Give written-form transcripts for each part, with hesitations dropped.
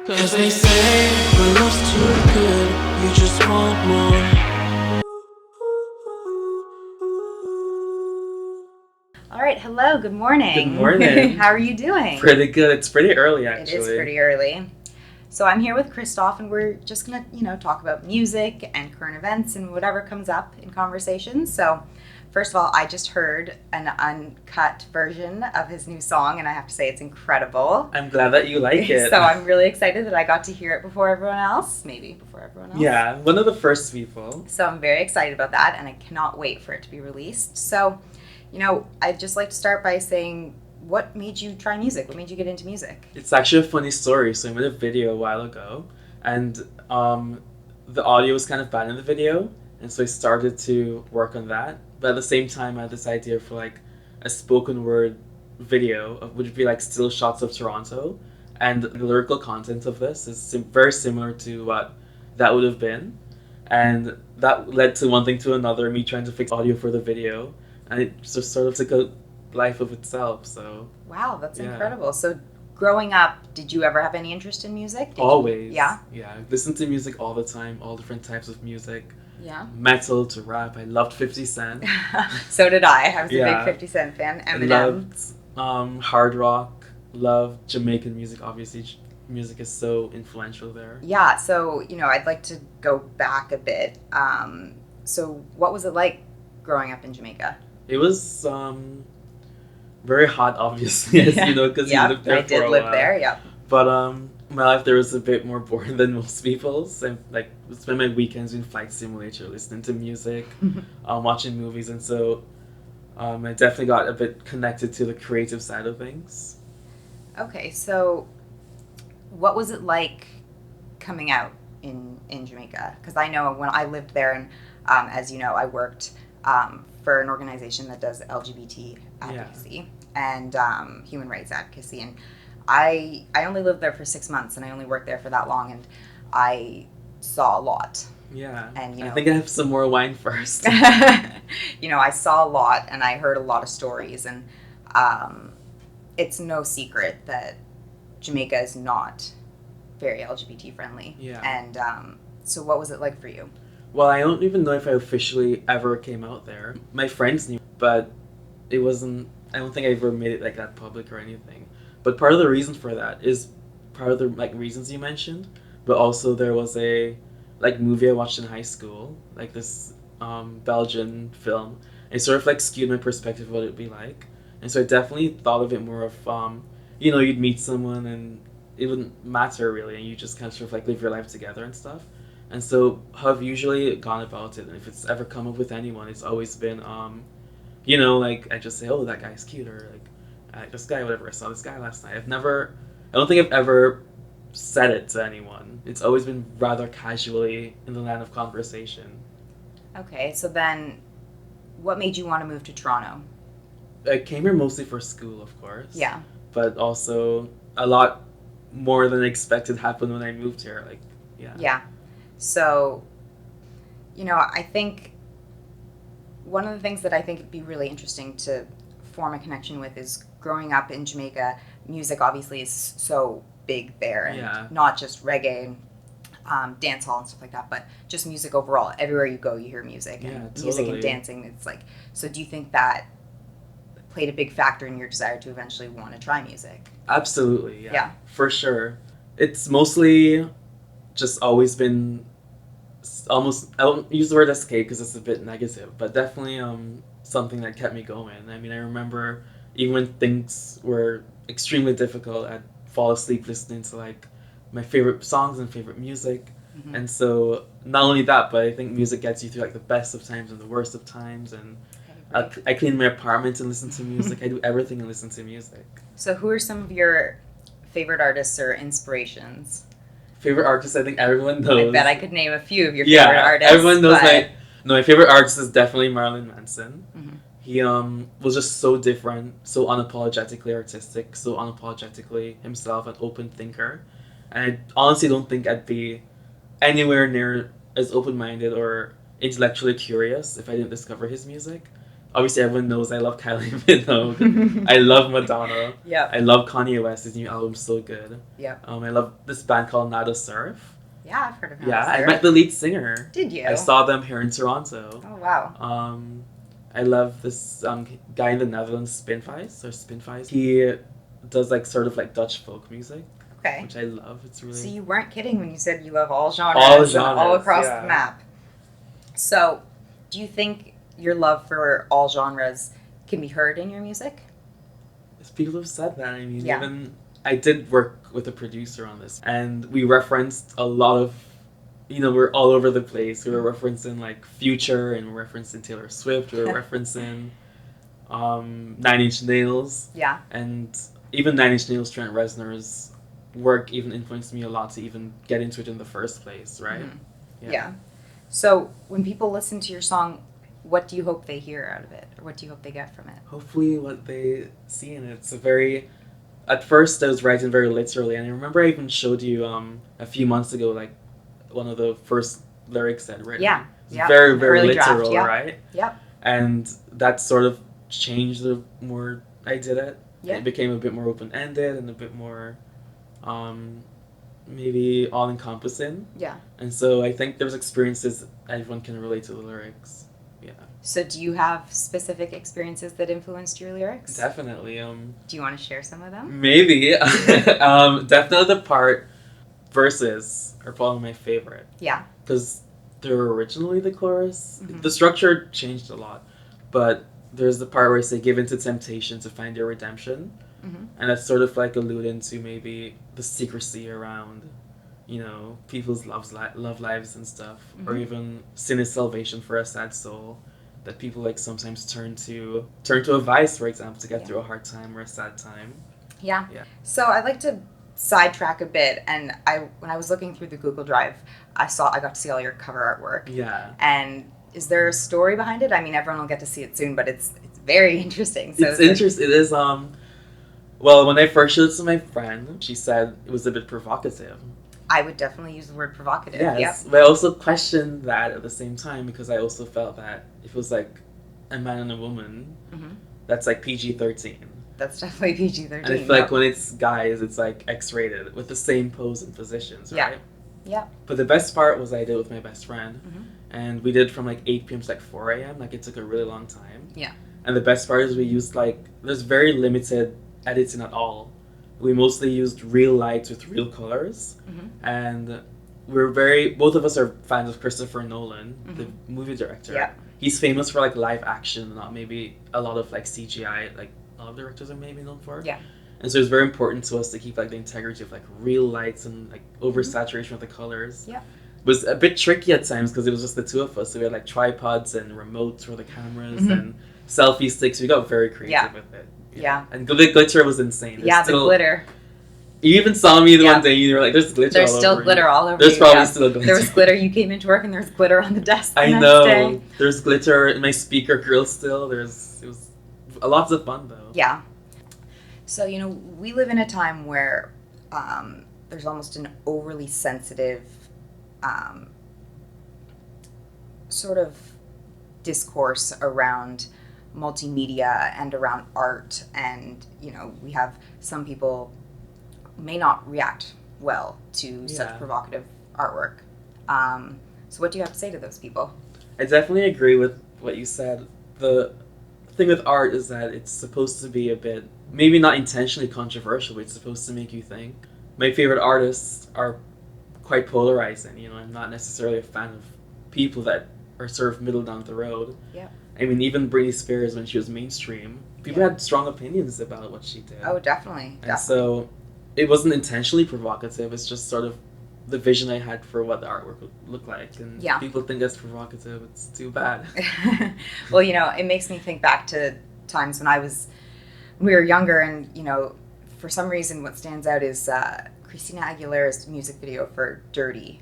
'Cause they say when love's too good, you just want more. All right, hello, good Good morning. morning. How are you doing? Pretty good. It's pretty early, It is actually. pretty early. So I'm here with Kristoff, and we're just gonna, talk about music and current events and whatever comes up in conversations. So, first of all, I just heard an uncut version of his new song, and I have to say it's incredible. I'm glad that you like it. So I'm really excited that I got to hear it before everyone else, maybe before everyone else. Yeah, one of the first people. So I'm very excited about that, and I cannot wait for it to be released. So, I'd just like to start by saying, what made you try music? What made you get into music? It's actually a funny story. So I made a video a while ago, and the audio was kind of bad in the video, and so I started to work on that. But at the same time, I had this idea for like a spoken word video, which would be like still shots of Toronto, and the lyrical content of this is very similar to what that would have been, and that led to one thing to another. Me trying to fix audio for the video, and it just sort of took a life of itself. So Wow, that's yeah. incredible. So, growing up, did you ever have any interest in music? Always. Yeah? Yeah. I listen to music all the time, all different types of music. Yeah. Metal to rap. I loved 50 Cent. So did I. I was a Yeah. big 50 Cent fan. I Eminem. loved hard rock. Loved Jamaican music. Obviously, music is so influential there. Yeah, so, I'd like to go back a bit. So, what was it like growing up in Jamaica? It was very hot, obviously, as you know, because you lived there I for did a live while. there, yeah. But my life there was a bit more boring than most people's. I like spend my weekends in Flight Simulator, listening to music, watching movies, and so I definitely got a bit connected to the creative side of things. Okay, so what was it like coming out in Jamaica? Because I know when I lived there, and as you know, I worked for an organization that does LGBT advocacy and human rights advocacy, and I only lived there for 6 months, and I only worked there for that long, and I saw a lot. Yeah, And I think I have some more wine first. I saw a lot, and I heard a lot of stories, and it's no secret that Jamaica is not very LGBT friendly. Yeah. And so what was it like for you? Well, I don't even know if I officially ever came out there. My friends knew, but it wasn't. I don't think I ever made it like that public or anything. But part of the reason for that is part of the like reasons you mentioned, but also there was a like movie I watched in high school, like this Belgian film. It sort of like skewed my perspective of what it'd be like, and so I definitely thought of it more of you'd meet someone and it wouldn't matter really, and you just kind of sort of like live your life together and stuff. And so how I've usually gone about it, and if it's ever come up with anyone, it's always been like I just say, oh, that guy's cute, or like this guy, whatever. I saw this guy last night. I don't think I've ever said it to anyone. It's always been rather casually in the line of conversation. Okay, so then what made you want to move to Toronto? I came here mostly for school, of course. Yeah. But also a lot more than expected happened when I moved here. Like, yeah. Yeah. So, I think one of the things that I think would be really interesting to form a connection with is growing up in Jamaica. Music obviously is so big there, and not just reggae and dance hall and stuff like that, but just music overall. Everywhere you go, you hear music, and music and dancing. It's like, so do you think that played a big factor in your desire to eventually want to try music? Absolutely, yeah. For sure. It's mostly just always been almost, I don't use the word escape because it's a bit negative, but definitely something that kept me going. I mean, I remember even when things were extremely difficult, I'd fall asleep listening to like my favorite songs and favorite music. Mm-hmm. And so not only that, but I think music gets you through like the best of times and the worst of times. And I clean my apartment and listen to music. I do everything and listen to music. So who are some of your favorite artists or inspirations? Favorite artist, I think everyone knows. I bet I could name a few of your favorite artists. Everyone knows. My favorite artist is definitely Marilyn Manson. Mm-hmm. He was just so different, so unapologetically artistic, so unapologetically himself, an open thinker. And I honestly don't think I'd be anywhere near as open-minded or intellectually curious if I didn't discover his music. obviously everyone knows I love Kylie Minogue. I love Madonna. Yeah. I love Kanye West. His new album's so good. Yeah. I love this band called Nada Surf. Yeah, I've heard of him. Yeah, I met the lead singer. Did you? I saw them here in Toronto. Oh, wow. I love this guy in the Netherlands, Spinvice. He does like sort of like Dutch folk music, Okay. which I love. It's really So you weren't kidding when you said you love all genres, all across the map. So, do you think your love for all genres can be heard in your music? People have said that. I mean, Yeah. even I did work with a producer on this, and we referenced a lot of, we're all over the place. We were referencing like Future, and we're referencing Taylor Swift. We were referencing Nine Inch Nails. Yeah. And even Nine Inch Nails, Trent Reznor's work even influenced me a lot to even get into it in the first place, right? Mm-hmm. Yeah. So when people listen to your song, what do you hope they hear out of it? Or what do you hope they get from it? Hopefully what they see in it. It's a very... At first I was writing very literally, and I remember I even showed you a few months ago, like, one of the first lyrics I'd written. Yeah. It's very, very Early literal, draft, yeah. right? Yep. And that sort of changed the more I did it. Yeah. It became a bit more open-ended and a bit more... maybe all-encompassing. Yeah. And so I think there's experiences everyone can relate to the lyrics. Yeah. So do you have specific experiences that influenced your lyrics? Definitely. Do you want to share some of them? Maybe. Definitely the part verses are probably my favorite. Yeah. Because they're originally the chorus. Mm-hmm. The structure changed a lot. But there's the part where I say, give into temptation to find your redemption. Mm-hmm. And that's sort of like alluding to maybe the secrecy around, people's love lives and stuff. Mm-hmm. Or even sin is salvation for a sad soul. That people like sometimes turn to a vice, for example, to get through a hard time or a sad time. Yeah. Yeah. So I'd like to sidetrack a bit, and when I was looking through the Google Drive, I got to see all your cover artwork. Yeah. And is there a story behind it? I mean, everyone will get to see it soon, but it's very interesting. So It's interesting. It is well, when I first showed it to my friend, she said it was a bit provocative. I would definitely use the word provocative. Yes, Yep. but I also questioned that at the same time because I also felt that if it was like a man and a woman, Mm-hmm. that's like PG-13. That's definitely PG-13. And I feel like when it's guys, it's like X-rated with the same pose and positions, right? Yeah. But the best part was I did it with my best friend, Mm-hmm. and we did from like 8 p.m. to like 4 a.m. Like it took a really long time. Yeah. And the best part is we used there's very limited editing at all. We mostly used real lights with real colors, Mm-hmm. and both of us are fans of Christopher Nolan, the movie director. Yeah. He's famous for like live action, not maybe a lot of like CGI, like a lot of directors are maybe known for. Yeah. And so it's very important to us to keep like the integrity of like real lights and like oversaturation of the colors. Yeah. It was a bit tricky at times because it was just the two of us. So we had like tripods and remotes for the cameras and selfie sticks. We got very creative with it. Yeah. And the glitter was insane. The glitter. You even saw me the one day and you were like, there's glitter There's all still over glitter you. all over There's you, probably still glitter. There was glitter. You came into work and there was glitter on the desk the I next know. day. There's glitter in my speaker grill still. It was lots of fun though. Yeah. So, we live in a time where there's almost an overly sensitive sort of discourse around multimedia and around art, and we have some people may not react well to such provocative artwork. So what do you have to say to those people? I definitely agree with what you said. The thing with art is that it's supposed to be a bit, maybe not intentionally controversial, but it's supposed to make you think. My favorite artists are quite polarizing. I'm not necessarily a fan of people that are sort of middle down the road. Yeah. I mean, even Britney Spears, when she was mainstream, people had strong opinions about what she did. Oh, definitely. And so it wasn't intentionally provocative. It's just sort of the vision I had for what the artwork would look like. And people think that's provocative. It's too bad. Well, it makes me think back to times when we were younger, and, for some reason what stands out is Christina Aguilera's music video for Dirty.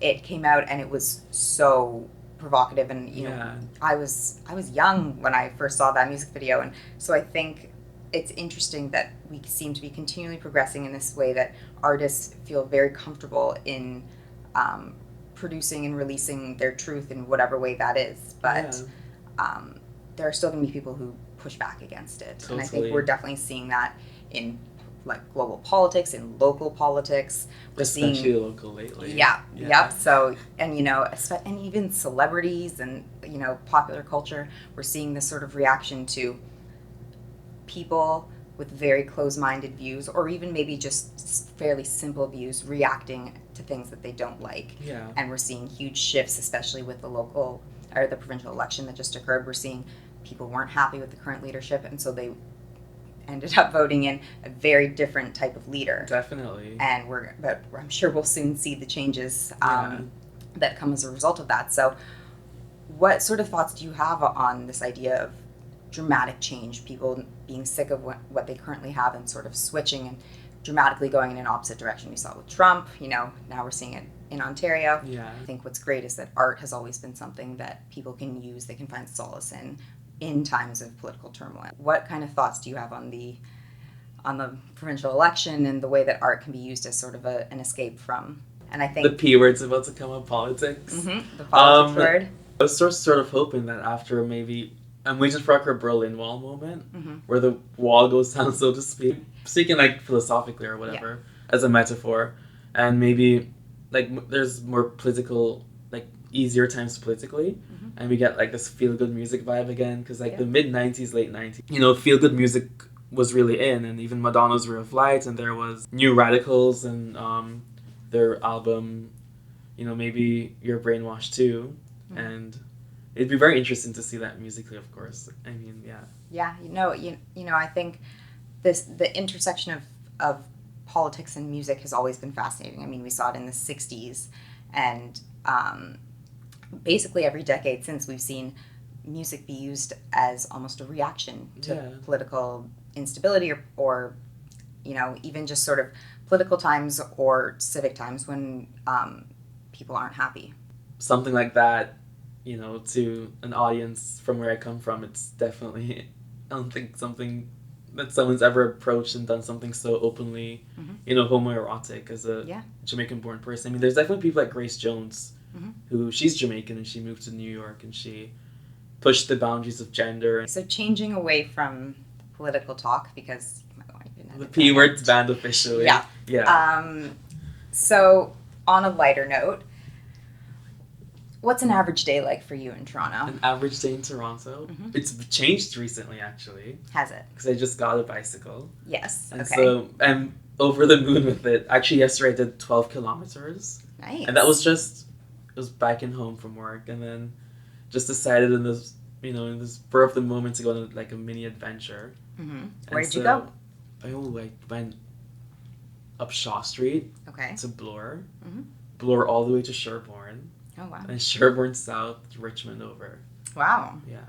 It came out and it was so provocative, and I was young when I first saw that music video, and so I think it's interesting that we seem to be continually progressing in this way, that artists feel very comfortable in producing and releasing their truth in whatever way that is, but there are still going to be people who push back against it. And I think Totally. we're definitely seeing that in like global politics, in local politics. We're Especially seeing, local lately. yeah, Yeah. yep. So, and and even celebrities and popular culture, we're seeing this sort of reaction to people with very close-minded views, or even maybe just fairly simple views, reacting to things that they don't like. Yeah. And we're seeing huge shifts, especially with the local or the provincial election that just occurred. We're seeing people weren't happy with the current leadership, and so they ended up voting in a very different type of leader. Definitely. And but I'm sure we'll soon see the changes Yeah. that come as a result of that. So, what sort of thoughts do you have on this idea of dramatic change, people being sick of what they currently have and sort of switching and dramatically going in an opposite direction? We saw with Trump, now we're seeing it in Ontario. Yeah. I think what's great is that art has always been something that people can use, they can find solace in times of political turmoil. What kind of thoughts do you have on the provincial election and the way that art can be used as sort of an escape from? And I think The P word's about to come up, politics. the politics word. I was sort of hoping that after maybe I'm waiting for our Berlin Wall moment, where the wall goes down, so to speak, speaking like philosophically or whatever, as a metaphor, and maybe like there's more political, like easier times politically, and we get like this feel good music vibe again, because like the mid '90s, late '90s, feel good music was really in, and even Madonna's Ray of Light, and there was New Radicals and their album, maybe You're Brainwashed too, and it'd be very interesting to see that musically, of course. I mean, yeah. Yeah, I think the intersection of politics and music has always been fascinating. I mean, we saw it in the 60s, and basically every decade since, we've seen music be used as almost a reaction to political instability or even just sort of political times or civic times when people aren't happy. Something like that, to an audience from where I come from, it's definitely, I don't think something that someone's ever approached and done something so openly, homoerotic as a Jamaican-born person. I mean, there's definitely people like Grace Jones, who she's Jamaican and she moved to New York and she pushed the boundaries of gender. So changing away from political talk, because the P word's banned officially. Yeah. Yeah. So on a lighter note, what's an average day like for you in Toronto? An average day in Toronto? It's changed recently, actually. Has it? Because I just got a bicycle. Yes. And okay. so I'm over the moon with it. Actually, yesterday I did 12 kilometers. Nice. And that was it was biking home from work, and then just decided in this, in this spur of the moment to go on like a mini adventure. Where did you go? I went up Shaw Street to Bloor. Bloor all the way to Sherbourne. Oh, wow. And Sherbourne South to Richmond over. Wow. Yeah.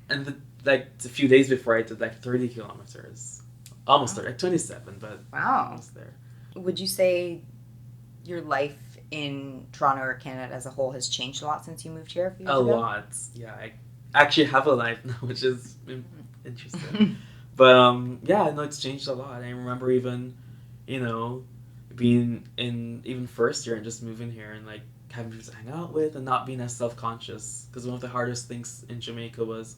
And a few days before I did 30 kilometers. Almost 30, 27, but almost there. Would you say your life in Toronto or Canada as a whole has changed a lot since you moved here a few years ago? A lot. Yeah, I actually have a life now, which is interesting. But it's changed a lot. I remember even, being in even first year and just moving here and having people to hang out with and not being as self-conscious. Because one of the hardest things in Jamaica was,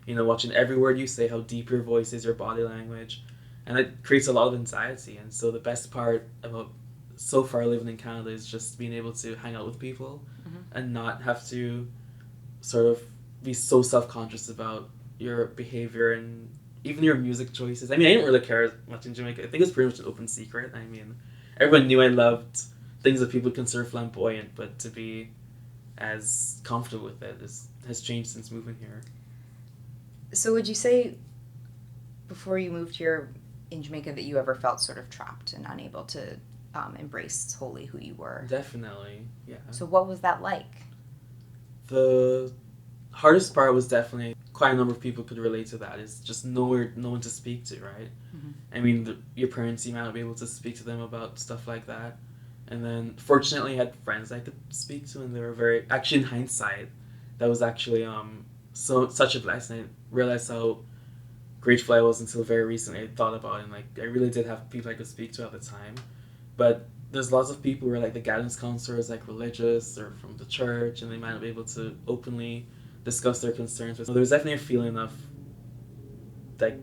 watching every word you say, how deep your voice is, your body language. And it creates a lot of anxiety. And so the best part about so far living in Canada is just being able to hang out with people and not have to sort of be so self-conscious about your behavior and even your music choices. I mean, I didn't really care as much in Jamaica. I think it's pretty much an open secret. I mean, everyone knew I loved things that people consider flamboyant, but to be as comfortable with it has changed since moving here. So would you say, before you moved here in Jamaica, that you ever felt sort of trapped and unable to embrace wholly who you were? Definitely, yeah. So what was that like? The hardest part was definitely quite a number of people could relate to that. It's just no one to speak to, right? I mean, your parents, you might not be able to speak to them about stuff like that. And then, fortunately, I had friends I could speak to, and they were very... Actually, in hindsight, that was actually such a blessing. I realized how grateful I was until very recently. I thought about it, and I really did have people I could speak to at the time. But there's lots of people who are the guidance counselors, religious or from the church, and they might not be able to openly discuss their concerns with. So there's definitely a feeling of like,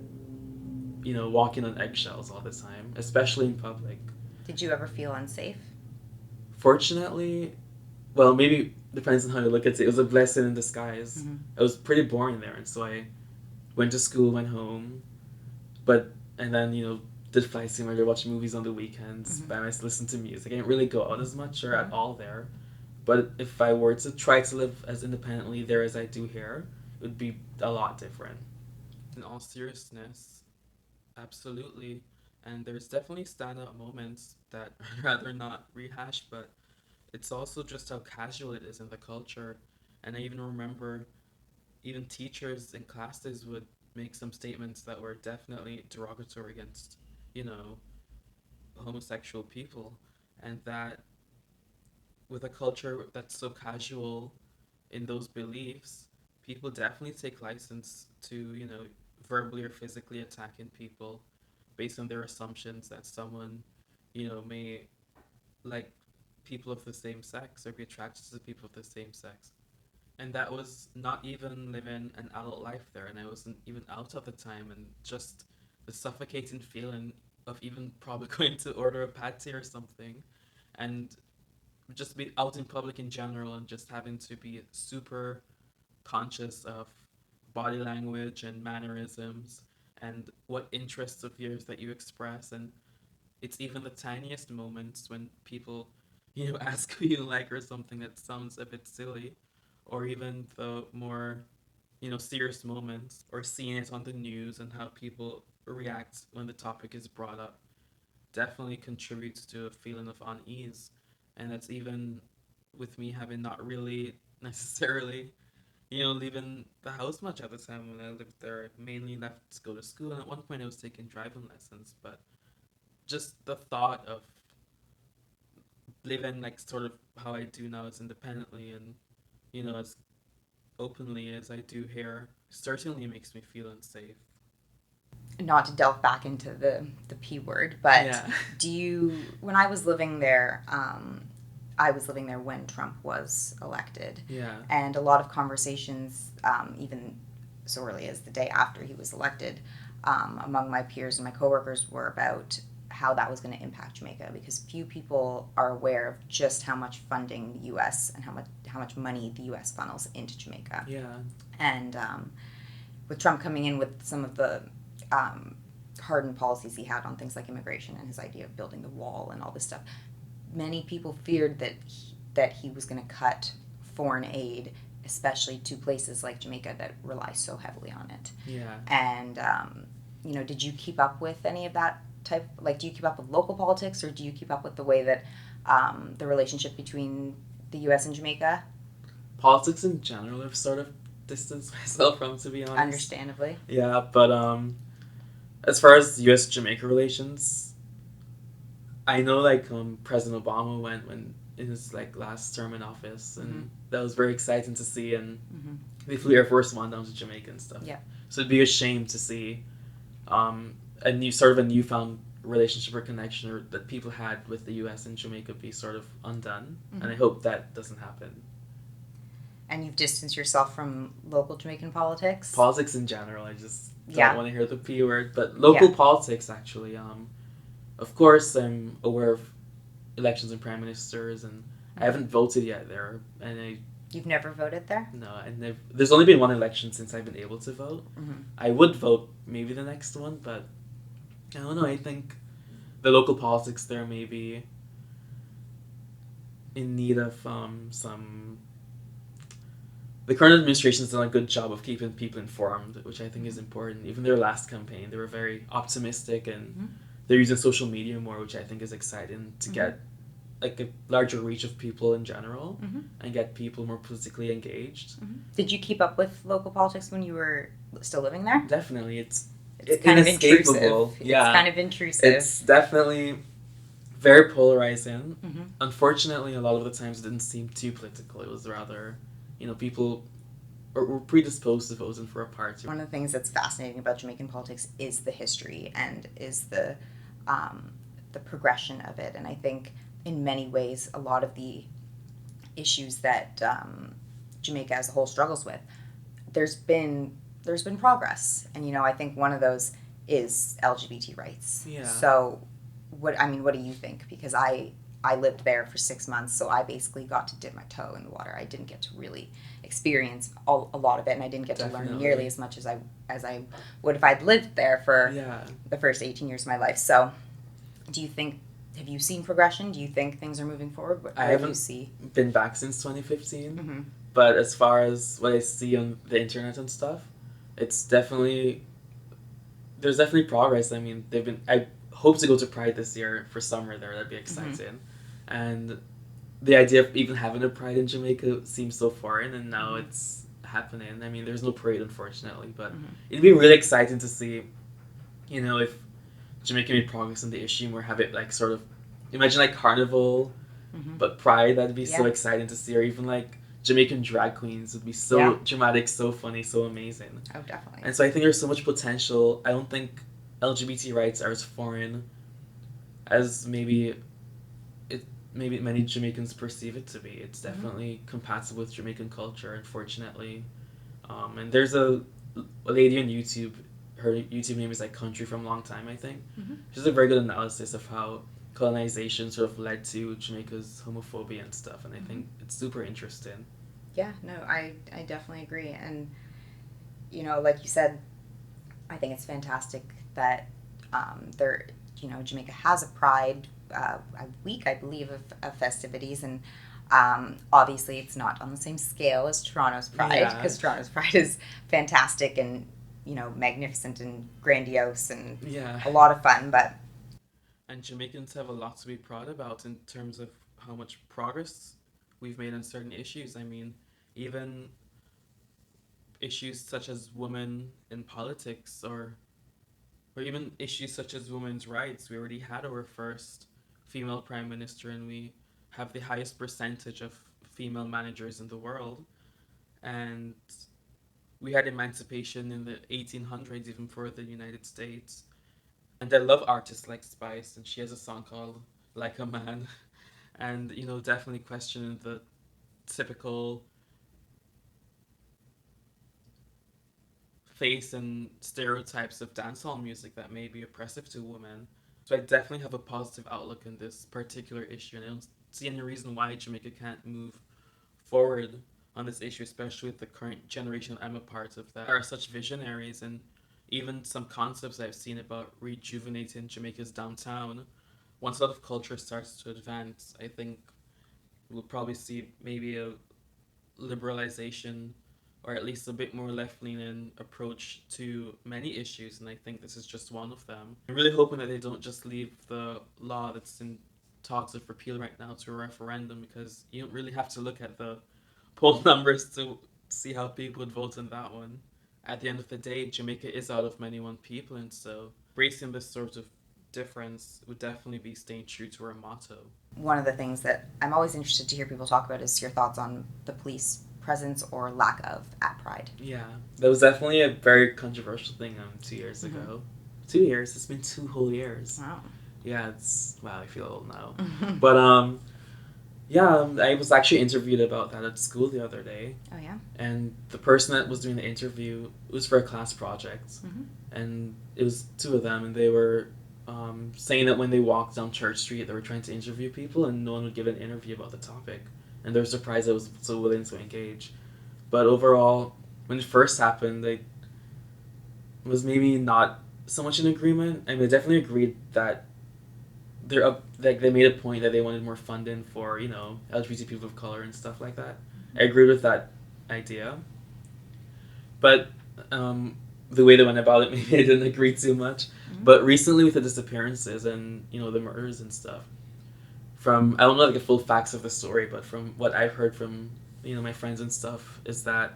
walking on eggshells all the time, especially in public. Did you ever feel unsafe? Fortunately, well, maybe depends on how you look at it. It was a blessing in disguise. Mm-hmm. It was pretty boring there, and so I went to school, went home, and then did flight simulator, watch movies on the weekends, Mm-hmm. listen to music. I didn't really go out as much or at all there. But if I were to try to live as independently there as I do here, it would be a lot different. In all seriousness, absolutely. And there's definitely standout moments that I'd rather not rehash, but it's also just how casual it is in the culture. And I even remember even teachers in classes would make some statements that were definitely derogatory against, you know, homosexual people. And that with a culture that's so casual in those beliefs, people definitely take license to, verbally or physically attacking people based on their assumptions that someone, may like people of the same sex or be attracted to people of the same sex. And that was not even living an adult life there, and I wasn't even out at the time, and just the suffocating feeling of even probably going to order a patty or something, and just be out in public in general, and just having to be super conscious of body language and mannerisms and what interests of yours that you express. And it's even the tiniest moments when people, ask who you like or something that sounds a bit silly, or even the more, serious moments, or seeing it on the news and how people react when the topic is brought up definitely contributes to a feeling of unease. And that's even with me having not really necessarily, leaving the house much at the time when I lived there. I mainly left to go to school, and at one point I was taking driving lessons, but just the thought of living like sort of how I do now, as independently and as openly as I do here, certainly makes me feel unsafe. Not to delve back into the P word, but Yeah. when I was living there, I was living there when Trump was elected. Yeah. And a lot of conversations, even so early as the day after he was elected, among my peers and my coworkers were about how that was going to impact Jamaica, because few people are aware of just how much funding the U.S. and how much money the U.S. funnels into Jamaica. Yeah. And with Trump coming in with some of the hardened policies he had on things like immigration and his idea of building the wall and all this stuff, many people feared that he was going to cut foreign aid, especially to places like Jamaica that rely so heavily on it. Yeah. And did you keep up with any of that type? Like, do you keep up with local politics, or do you keep up with the way that the relationship between the U.S. and Jamaica? Politics in general, I've sort of distanced myself from, to be honest. Understandably. Yeah, but as far as U.S. Jamaica relations, I know President Obama went when in his last term in office, and that was very exciting to see. And they flew Air Force One down to Jamaica and stuff. Yeah. So it'd be a shame to see a newfound relationship or connection that people had with the U.S. and Jamaica be sort of undone, and I hope that doesn't happen. And you've distanced yourself from local Jamaican politics? Politics in general, I just don't want to hear the P word, but local politics, actually. Of course, I'm aware of elections and prime ministers, and I haven't voted yet there. And You've never voted there? No, there's only been one election since I've been able to vote. Mm-hmm. I would vote maybe the next one, but I don't know. I think the local politics there may be in need of some. The current administration has done a good job of keeping people informed, which I think is important. Even their last campaign, they were very optimistic, and they're using social media more, which I think is exciting to get a larger reach of people in general, and get people more politically engaged. Did you keep up with local politics when you were still living there? Definitely, it's kind of inescapable. intrusive. Yeah, it's kind of intrusive. It's definitely very polarizing. Unfortunately, a lot of the times it didn't seem too political. It was rather, people were predisposed to voting for a party. One of the things that's fascinating about Jamaican politics is the history and is the progression of it. And I think in many ways, a lot of the issues that Jamaica as a whole struggles with there's been progress, and I think one of those is LGBT rights. Yeah. So, what do you think? Because I lived there for 6 months, so I basically got to dip my toe in the water. I didn't get to really experience a lot of it, and I didn't get to learn nearly as much as I would if I'd lived there for the first 18 years of my life. So, do you think? Have you seen progression? Do you think things are moving forward? I haven't been back since 2015, Mm-hmm. but as far as what I see on the internet and stuff, it's definitely there's definitely progress. I mean, I hope to go to Pride this year for summer there. That'd be exciting. Mm-hmm. And the idea of even having a Pride in Jamaica seems so foreign, and now it's happening. I mean, there's no parade, unfortunately, but it'd be really exciting to see, if Jamaica made progress on the issue and we're have it like sort of imagine like Carnival, but Pride. That'd be so exciting to see, or even like Jamaican drag queens would be so dramatic, so funny, so amazing. Oh, definitely. And so I think there's so much potential. I don't think LGBT rights are as foreign as maybe many Jamaicans perceive it to be. It's definitely compatible with Jamaican culture, unfortunately. And there's a lady on YouTube. Her YouTube name is like Country from Long Time, I think. She's a very good analysis of how colonization sort of led to Jamaica's homophobia and stuff, and I think it's super interesting. Yeah, no, I definitely agree. And, like you said, I think it's fantastic that Jamaica has a Pride a week, I believe, of festivities. And obviously it's not on the same scale as Toronto's Pride, because Toronto's Pride is fantastic and, magnificent and grandiose and a lot of fun. And Jamaicans have a lot to be proud about in terms of how much progress we've made on certain issues. I mean, even issues such as women in politics, or even issues such as women's rights. We already had our first female prime minister, and we have the highest percentage of female managers in the world. And we had emancipation in the 1800s, even for the United States. And I love artists like Spice, and she has a song called Like a Man. And, definitely questioning the typical face and stereotypes of dancehall music that may be oppressive to women. So I definitely have a positive outlook in this particular issue, and I don't see any reason why Jamaica can't move forward on this issue, especially with the current generation I'm a part of that are such visionaries, and even some concepts I've seen about rejuvenating Jamaica's downtown. Once a lot of culture starts to advance, I think we'll probably see maybe a liberalization, or at least a bit more left-leaning approach to many issues, and I think this is just one of them. I'm really hoping that they don't just leave the law that's in talks of repeal right now to a referendum, because you don't really have to look at the poll numbers to see how people would vote on that one. At the end of the day, Jamaica is out of many one people, and so embracing this sort of difference would definitely be staying true to our motto. One of the things that I'm always interested to hear people talk about is your thoughts on the police presence or lack of at Pride. Yeah, that was definitely a very controversial thing 2 years ago. 2 years? It's been 2 whole years. Wow. Yeah, I feel old now. But I was actually interviewed about that at school the other day. Oh yeah. And the person that was doing the interview, it was for a class project, and it was 2 of them, and they were saying that when they walked down Church Street, they were trying to interview people, and no one would give an interview about the topic, and they were surprised I was so willing to engage. But overall, when it first happened, they was maybe not so much in agreement. I mean, they definitely agreed that they made a point that they wanted more funding for LGBT people of color and stuff like that. I agreed with that idea, but the way they went about it, maybe I didn't agree too much. But recently, with the disappearances and the murders and stuff, I don't know the full facts of the story, but from what I've heard from my friends and stuff, is that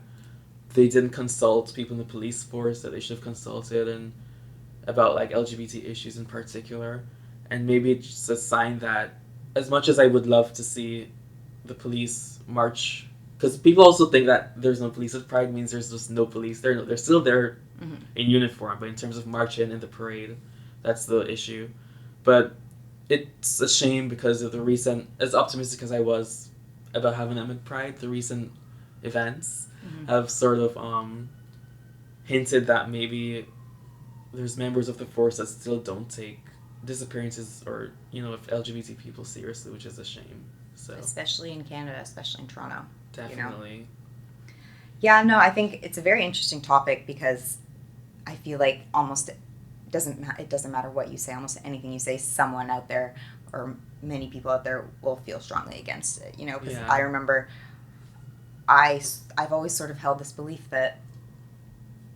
they didn't consult people in the police force that they should have consulted, and about LGBT issues in particular. And maybe it's just a sign that, as much as I would love to see the police march, because people also think that there's no police at Pride means there's just no police. They're still there in uniform, but in terms of marching in the parade, that's the issue. But it's a shame because of the recent, as optimistic as I was about having them at Pride, the recent events have sort of hinted that maybe there's members of the force that still don't take disappearances or, if LGBT people seriously, which is a shame. So especially in Canada, especially in Toronto. definitely. Yeah, no, I think it's a very interesting topic because I feel like almost it doesn't matter what you say, almost anything you say, someone out there or many people out there will feel strongly against it, because I remember I've always sort of held this belief that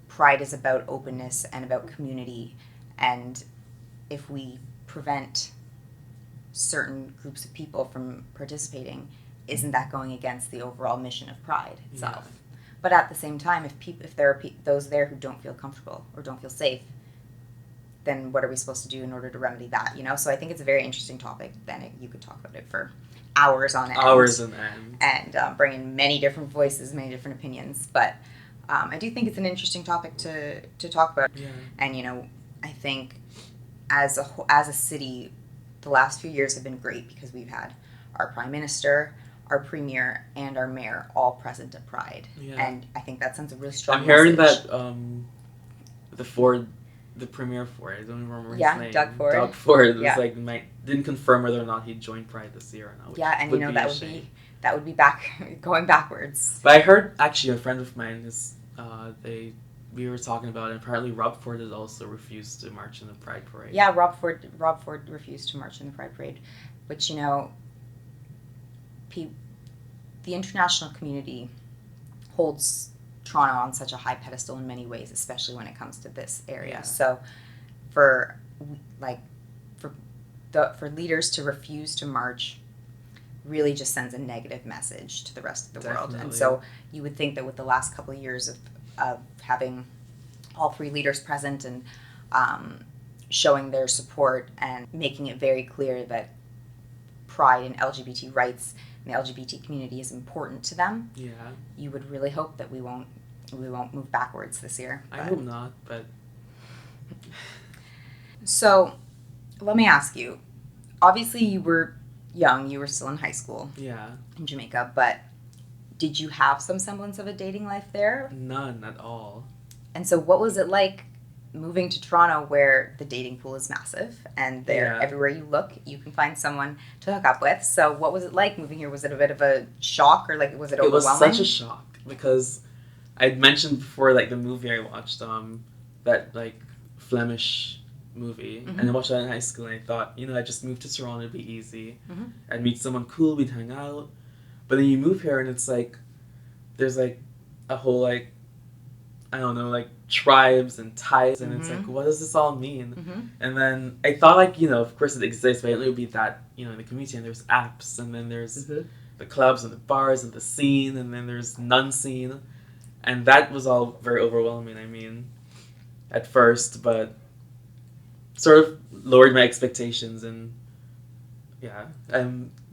Pride is about openness and about community, and if we prevent certain groups of people from participating, isn't that going against the overall mission of Pride itself? Yeah. But at the same time, if there are those there who don't feel comfortable or don't feel safe, then what are we supposed to do in order to remedy that? So I think it's a very interesting topic. Then you could talk about it for hours on end. Hours on end. And bring in many different voices, many different opinions. But I do think it's an interesting topic to talk about. Yeah. And I think as a city, the last few years have been great because we've had our Prime Minister, our Premier, and our Mayor all present at Pride. Yeah. And I think that sends a really strong message. I'm hearing that the Premier Ford, I don't even remember his name. Doug Ford. Doug Ford was didn't confirm whether or not he'd join Pride this year or not. And that would be going backwards. But I heard actually a friend of mine we were talking about it, and apparently Rob Ford has also refused to march in the Pride Parade. Yeah, Rob Ford refused to march in the Pride Parade, which the international community holds Toronto on such a high pedestal in many ways, especially when it comes to this area. Yeah. So for leaders to refuse to march really just sends a negative message to the rest of the world. And so you would think that with the last couple of years of having all three leaders present and showing their support and making it very clear that Pride and LGBT rights and the LGBT community is important to them. Yeah. You would really hope that we won't move backwards this year. I hope not, but so let me ask you. Obviously you were young, you were still in high school. Yeah. In Jamaica, but did you have some semblance of a dating life there? None at all. And so what was it like moving to Toronto where the dating pool is massive and everywhere you look you can find someone to hook up with? So what was it like moving here? Was it a bit of a shock or was it overwhelming? It was such a shock because I'd mentioned before the movie I watched, that Flemish movie, and I watched that in high school and I thought, I just moved to Toronto, it'd be easy. I'd meet someone cool, we'd hang out. But then you move here and it's there's a whole I don't know, tribes and types, and it's what does this all mean? And then I thought of course it exists, but it would be that, in the community, and there's apps, and then there's the clubs and the bars and the scene, and then there's none scene. And that was all very overwhelming, at first, but sort of lowered my expectations, and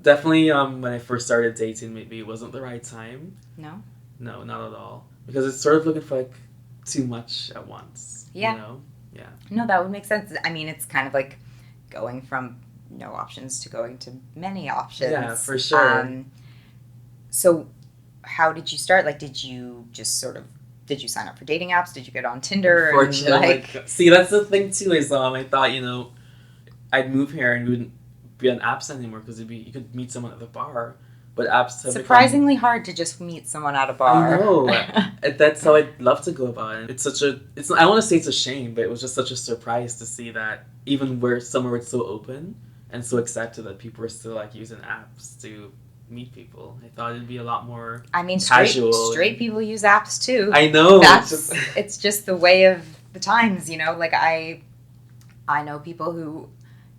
definitely when I first started dating, maybe it wasn't the right time. No, not at all, because it's sort of looking for too much at once. Yeah. No, that would make sense. It's kind of like going from no options to going to many options. Yeah, for sure. So how did you start? Did you just did you sign up for dating apps? Did you get on Tinder? Unfortunately, see, that's the thing too, is I thought, I'd move here and we wouldn't be on apps anymore because you could meet someone at the bar. But apps have surprisingly hard to just meet someone at a bar. I know. That's how I'd love to go about it. It's I don't want to say it's a shame, but it was just such a surprise to see that even somewhere it's so open and so accepted that people are still using apps to meet people. I thought it'd be a lot more casual. Straight people use apps too. I know. It's just the way of the times, I know people who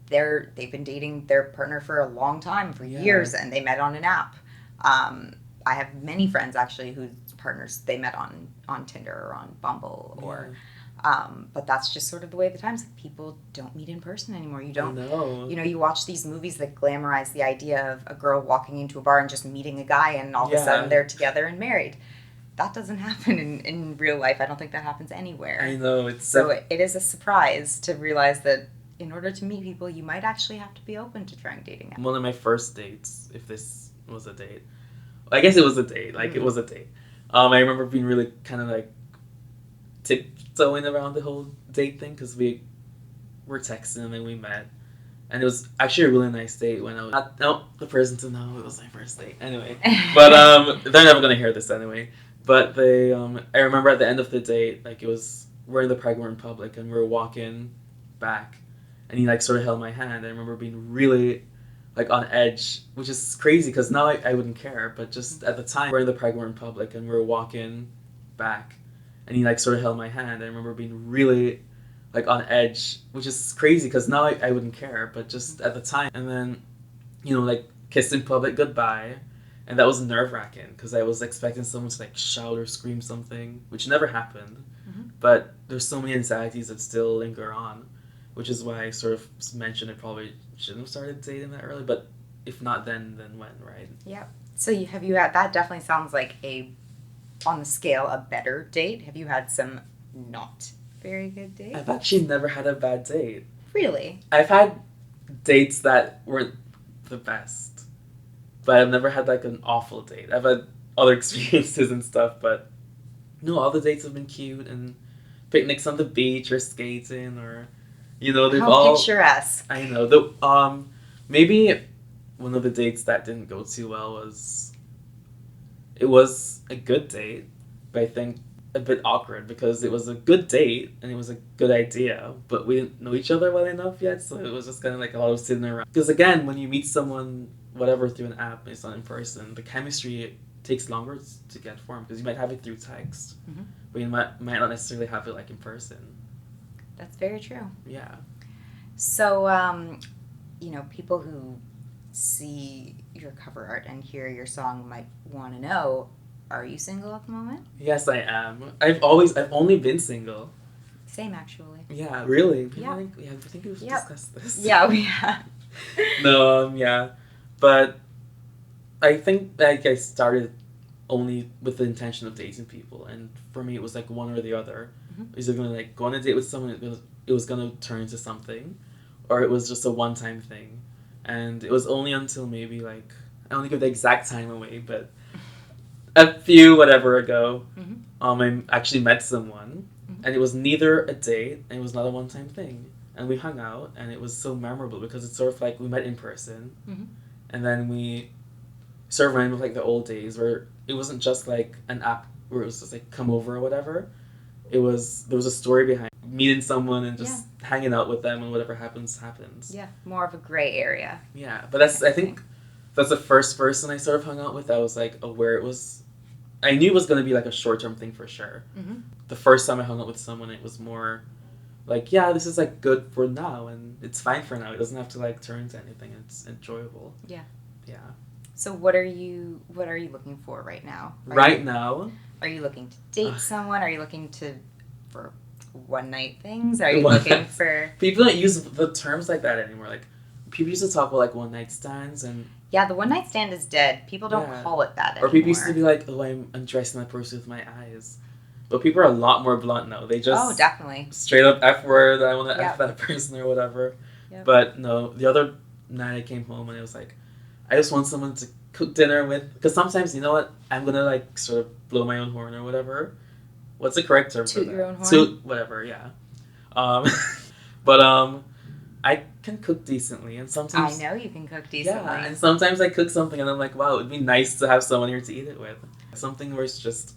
they've been dating their partner for a long time, for years, and they met on an app. I have many friends actually whose partners they met on Tinder or on Bumble or but that's just sort of the way of the times. People don't meet in person anymore. You don't know. You watch these movies that glamorize the idea of a girl walking into a bar and just meeting a guy and all of a sudden they're together and married. That doesn't happen in real life. I don't think that happens anywhere. I know. It is a surprise to realize that in order to meet people, you might actually have to be open to trying dating apps. One of my first dates, if this was a date, I guess it was a date. It was a date. I remember being really kind of like tiptoeing around the whole date thing because we were texting and then we met. And it was actually a really nice date when I was not the person to know it was my first date. Anyway. But they're never gonna hear this anyway. But they I remember at the end of the date, like we're in the Prague in public and we were walking back and he like sort of held my hand. I remember being really like on edge, which is crazy because now I wouldn't care, but just at the time we're in the Prague in public and we were walking back and he like sort of held my hand. I remember being really like on edge, which is crazy because now I wouldn't care, but just at the time. And then, like kissed in public goodbye, and that was nerve-wracking because I was expecting someone to like shout or scream something, which never happened. Mm-hmm. But there's so many anxieties that still linger on, which is why I sort of mentioned I probably shouldn't have started dating that early, but if not then when, right? Yeah. So have you had, that definitely sounds like on the scale, a better date. Have you had some not very good dates? I've actually never had a bad date. Really? I've had dates that weren't the best, but I've never had like an awful date. I've had other experiences and stuff, but no, all the dates have been cute and picnics on the beach or skating or they've How all picturesque. I know. The maybe one of the dates that didn't go too well was a good date, but I think a bit awkward because it was a good date and it was a good idea, but we didn't know each other well enough yet, so it was just kind of like a lot of sitting around. Because again, when you meet someone, whatever, through an app, it's not in person, the chemistry takes longer to get formed because you might have it through text, Mm-hmm. but you might not necessarily have it like in person. That's very true. Yeah. So, people who see your cover art and hear your song might want to know, are you single at the moment? Yes, I am. I've only been single. Same, actually. Yeah, really? Yeah. I think we've Yep. discussed this. Yeah, we have. No, yeah. But I think like I started only with the intention of dating people, and for me it was like one or the other. Mm-hmm. Is it gonna like go on a date with someone, it was gonna turn into something, or it was just a one-time thing. And it was only until maybe like, I don't give the exact time away, but a few whatever ago, Mm-hmm. I actually met someone, Mm-hmm. and it was neither a date and it was not a one-time thing, and we hung out, and it was so memorable because it's sort of like we met in person, Mm-hmm. and then we sort of ran with like the old days where it wasn't just like an app where it was just like come over or whatever. There was a story behind meeting someone and just hanging out with them, and whatever happens. Yeah, more of a gray area. Yeah, but I think that's the first person I sort of hung out with. I was like aware it was. I knew it was going to be like a short-term thing for sure. Mm-hmm. The first time I hung out with someone, it was more like, yeah, this is like good for now, and it's fine for now. It doesn't have to like turn into anything. It's enjoyable. Yeah. Yeah. So what are you looking for right now? Now, are you looking to date someone? Are you looking for one night things? Are you looking for... People don't use the terms like that anymore. Like, people used to talk about like one night stands and... Yeah, the one night stand is dead. People don't call it that anymore. Or people used to be like, oh, I'm undressing that person with my eyes. But people are a lot more blunt now. They just... Oh, definitely. Straight up F word, I want to F that person or whatever. Yep. But no, the other night I came home and it was like, I just want someone to cook dinner with. Because sometimes, you know what, I'm going to like sort of blow my own horn or whatever. What's the correct term for that? Toot your own horn? Toot, whatever, yeah. But I can cook decently, and sometimes... I know you can cook decently. Yeah, and sometimes I cook something and I'm like, wow, it'd be nice to have someone here to eat it with. Something where it's just,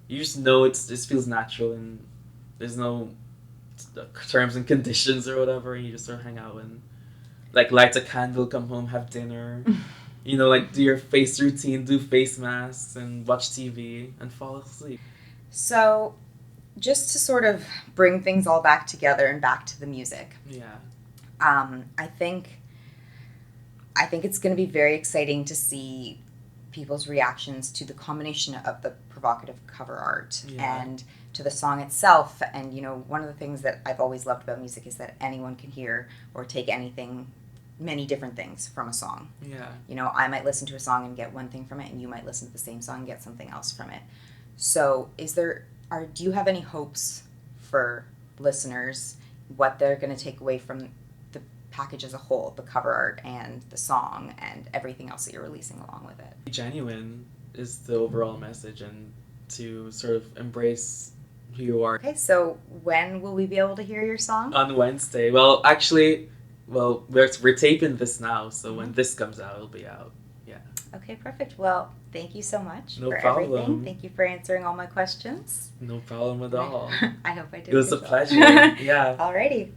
you just know it just feels natural and there's no terms and conditions or whatever, and you just sort of hang out and like light a candle, come home, have dinner, like do your face routine, do face masks and watch TV and fall asleep. So, just to sort of bring things all back together and back to the music. Yeah. I think it's going to be very exciting to see people's reactions to the combination of the provocative cover art and to the song itself. And, one of the things that I've always loved about music is that anyone can hear or take many different things from a song. Yeah. I might listen to a song and get one thing from it, and you might listen to the same song and get something else from it. So do you have any hopes for listeners, what they're going to take away from the package as a whole, the cover art and the song and everything else that you're releasing along with it? Genuine is the overall message, and to sort of embrace who you are. Okay, so when will we be able to hear your song? On Wednesday. Well, actually, we're taping this now, so when this comes out, it'll be out. Okay, perfect. Well, thank you so much No for problem. everything. Thank you for answering all my questions. No problem at all. I hope I did. It was a good job. pleasure. Yeah. Alrighty.